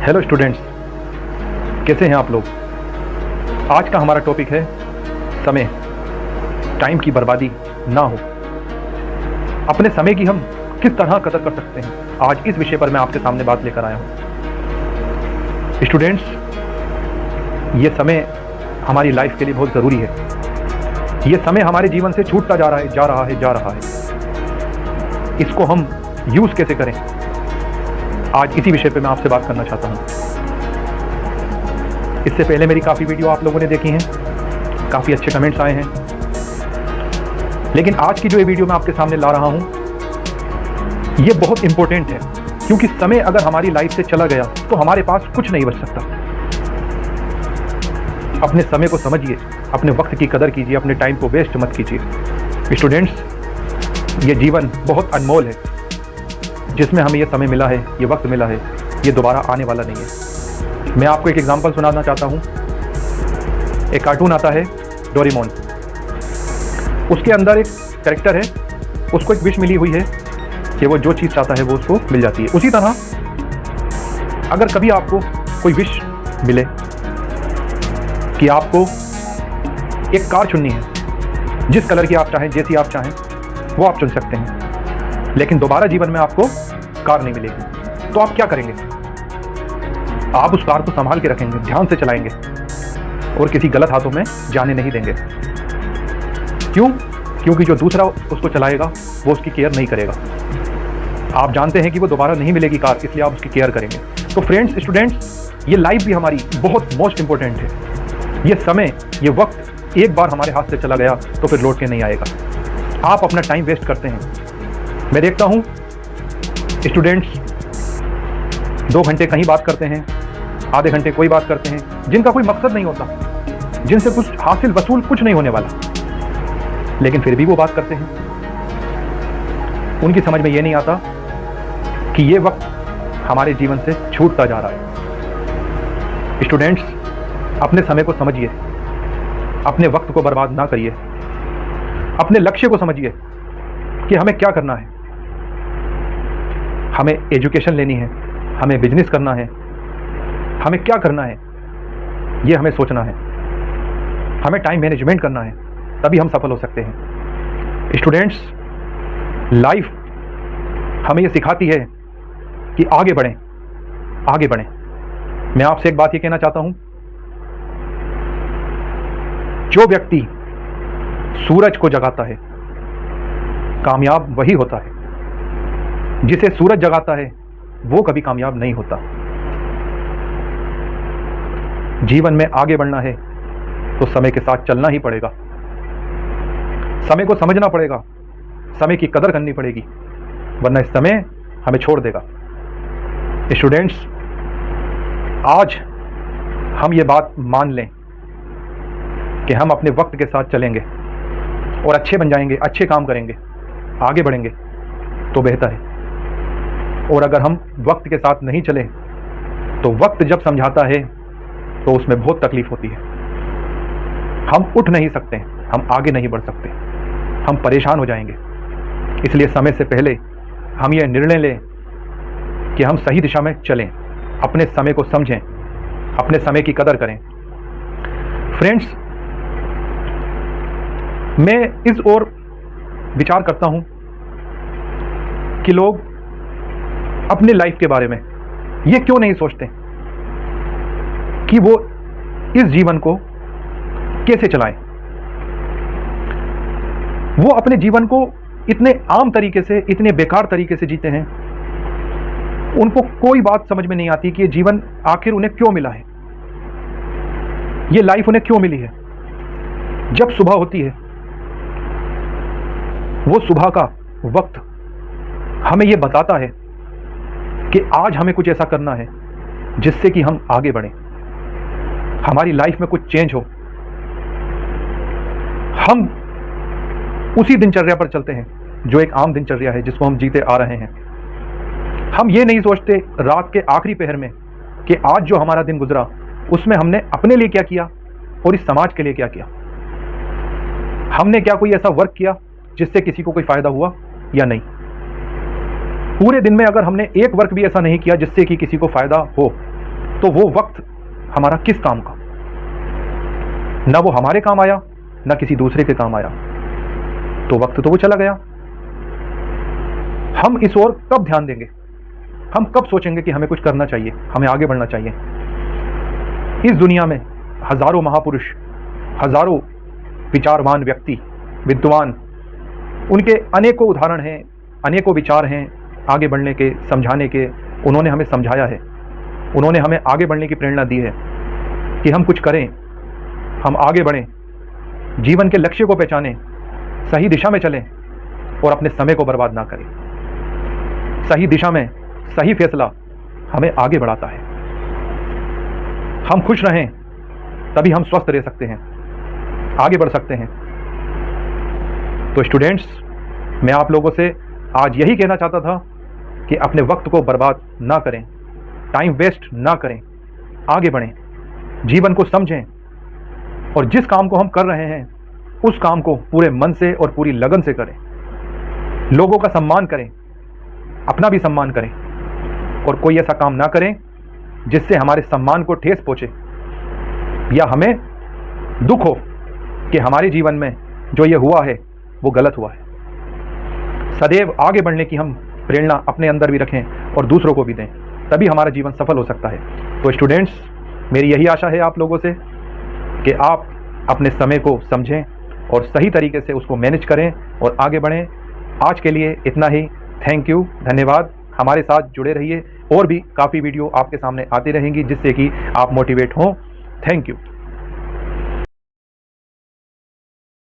Hello students, कैसे हैं आप लोग। आज का हमारा टॉपिक है समय। टाइम की बर्बादी ना हो, अपने समय की हम किस तरह कदर कर सकते हैं, आज इस विषय पर मैं आपके सामने बात लेकर आया हूं। स्टूडेंट्स, ये समय हमारी लाइफ के लिए बहुत ज़रूरी है। ये समय हमारे जीवन से छूटता जा रहा है। इसको हम यूज़ कैसे करें, आज इसी विषय पे मैं आपसे बात करना चाहता हूँ। इससे पहले मेरी काफ़ी वीडियो आप लोगों ने देखी हैं, काफ़ी अच्छे कमेंट्स आए हैं, लेकिन आज की जो ये वीडियो मैं आपके सामने ला रहा हूँ ये बहुत इंपॉर्टेंट है, क्योंकि समय अगर हमारी लाइफ से चला गया तो हमारे पास कुछ नहीं बच सकता। अपने समय को समझिए, अपने वक्त की कदर कीजिए, अपने टाइम को वेस्ट मत कीजिए। स्टूडेंट्स, ये जीवन बहुत अनमोल है। जिसमें हमें ये समय मिला है, ये वक्त मिला है, ये दोबारा आने वाला नहीं है। मैं आपको एक एग्जांपल सुनाना चाहता हूँ। एक कार्टून आता है डोरेमोन, उसके अंदर एक कैरेक्टर है, उसको एक विश मिली हुई है कि वो जो चीज़ चाहता है वो उसको मिल जाती है। उसी तरह अगर कभी आपको कोई विश मिले कि आपको एक कार चुननी है, जिस कलर की आप चाहें, जैसी आप चाहें वो आप चुन सकते हैं, लेकिन दोबारा जीवन में आपको कार नहीं मिलेगी, तो आप क्या करेंगे? आप उस कार को संभाल के रखेंगे, ध्यान से चलाएंगे और किसी गलत हाथों में जाने नहीं देंगे। क्यों? क्योंकि जो दूसरा उसको चलाएगा वो उसकी केयर नहीं करेगा। आप जानते हैं कि वो दोबारा नहीं मिलेगी कार, इसलिए आप उसकी केयर करेंगे। तो फ्रेंड्स, स्टूडेंट्स, ये लाइफ भी हमारी बहुत मोस्ट इंपॉर्टेंट है। ये समय, ये वक्त एक बार हमारे हाथ से चला गया तो फिर लौट के नहीं आएगा। आप अपना टाइम वेस्ट करते हैं। मैं देखता हूँ स्टूडेंट्स 2 घंटे कहीं बात करते हैं, आधे घंटे कोई बात करते हैं, जिनका कोई मकसद नहीं होता, जिनसे कुछ हासिल वसूल कुछ नहीं होने वाला, लेकिन फिर भी वो बात करते हैं। उनकी समझ में ये नहीं आता कि ये वक्त हमारे जीवन से छूटता जा रहा है। स्टूडेंट्स, अपने समय को समझिए, अपने वक्त को बर्बाद ना करिए, अपने लक्ष्य को समझिए कि हमें क्या करना है। हमें एजुकेशन लेनी है, हमें बिजनेस करना है, हमें क्या करना है ये हमें सोचना है। हमें टाइम मैनेजमेंट करना है, तभी हम सफल हो सकते हैं। स्टूडेंट्स, लाइफ हमें ये सिखाती है कि आगे बढ़ें, आगे बढ़ें। मैं आपसे एक बात ये कहना चाहता हूं, जो व्यक्ति सूरज को जगाता है कामयाब वही होता है, जिसे सूरज जगाता है वो कभी कामयाब नहीं होता। जीवन में आगे बढ़ना है तो समय के साथ चलना ही पड़ेगा, समय को समझना पड़ेगा, समय की कदर करनी पड़ेगी, वरना इस समय हमें छोड़ देगा। स्टूडेंट्स, आज हम ये बात मान लें कि हम अपने वक्त के साथ चलेंगे और अच्छे बन जाएंगे, अच्छे काम करेंगे, आगे बढ़ेंगे तो बेहतर है। और अगर हम वक्त के साथ नहीं चले तो वक्त जब समझाता है तो उसमें बहुत तकलीफ होती है। हम उठ नहीं सकते, हम आगे नहीं बढ़ सकते, हम परेशान हो जाएंगे। इसलिए समय से पहले हम ये निर्णय लें कि हम सही दिशा में चलें, अपने समय को समझें, अपने समय की कदर करें। फ्रेंड्स, मैं इस ओर विचार करता हूं कि लोग अपने लाइफ के बारे में ये क्यों नहीं सोचते कि वो इस जीवन को कैसे चलाएं। वो अपने जीवन को इतने आम तरीके से, इतने बेकार तरीके से जीते हैं, उनको कोई बात समझ में नहीं आती कि ये जीवन आखिर उन्हें क्यों मिला है, ये लाइफ उन्हें क्यों मिली है। जब सुबह होती है, वो सुबह का वक्त हमें ये बताता है कि आज हमें कुछ ऐसा करना है जिससे कि हम आगे बढ़ें, हमारी लाइफ में कुछ चेंज हो। हम उसी दिनचर्या पर चलते हैं जो एक आम दिनचर्या है, जिसको हम जीते आ रहे हैं। हम ये नहीं सोचते रात के आखिरी पहर में कि आज जो हमारा दिन गुजरा उसमें हमने अपने लिए क्या किया और इस समाज के लिए क्या किया। हमने क्या कोई ऐसा वर्क किया जिससे किसी को कोई फायदा हुआ या नहीं। पूरे दिन में अगर हमने एक वर्क भी ऐसा नहीं किया जिससे कि किसी को फायदा हो, तो वो वक्त हमारा किस काम का, ना वो हमारे काम आया ना किसी दूसरे के काम आया, तो वक्त तो वो चला गया। हम इस ओर कब ध्यान देंगे, हम कब सोचेंगे कि हमें कुछ करना चाहिए, हमें आगे बढ़ना चाहिए। इस दुनिया में हजारों महापुरुष, हजारों विचारवान व्यक्ति, विद्वान, उनके अनेकों उदाहरण हैं, अनेकों विचार हैं आगे बढ़ने के, समझाने के। उन्होंने हमें समझाया है, उन्होंने हमें आगे बढ़ने की प्रेरणा दी है कि हम कुछ करें, हम आगे बढ़ें, जीवन के लक्ष्य को पहचानें, सही दिशा में चलें और अपने समय को बर्बाद ना करें। सही दिशा में सही फैसला हमें आगे बढ़ाता है। हम खुश रहें तभी हम स्वस्थ रह सकते हैं, आगे बढ़ सकते हैं। तो स्टूडेंट्स, मैं आप लोगों से आज यही कहना चाहता था कि अपने वक्त को बर्बाद ना करें, टाइम वेस्ट ना करें, आगे बढ़ें, जीवन को समझें और जिस काम को हम कर रहे हैं उस काम को पूरे मन से और पूरी लगन से करें। लोगों का सम्मान करें, अपना भी सम्मान करें और कोई ऐसा काम ना करें जिससे हमारे सम्मान को ठेस पहुंचे या हमें दुख हो कि हमारे जीवन में जो ये हुआ है वो गलत हुआ है। सदैव आगे बढ़ने की हम प्रेरणा अपने अंदर भी रखें और दूसरों को भी दें, तभी हमारा जीवन सफल हो सकता है। तो स्टूडेंट्स, मेरी यही आशा है आप लोगों से कि आप अपने समय को समझें और सही तरीके से उसको मैनेज करें और आगे बढ़ें। आज के लिए इतना ही। थैंक यू, धन्यवाद। हमारे साथ जुड़े रहिए, और भी काफ़ी वीडियो आपके सामने आती रहेंगी जिससे कि आप मोटिवेट हों। Thank you.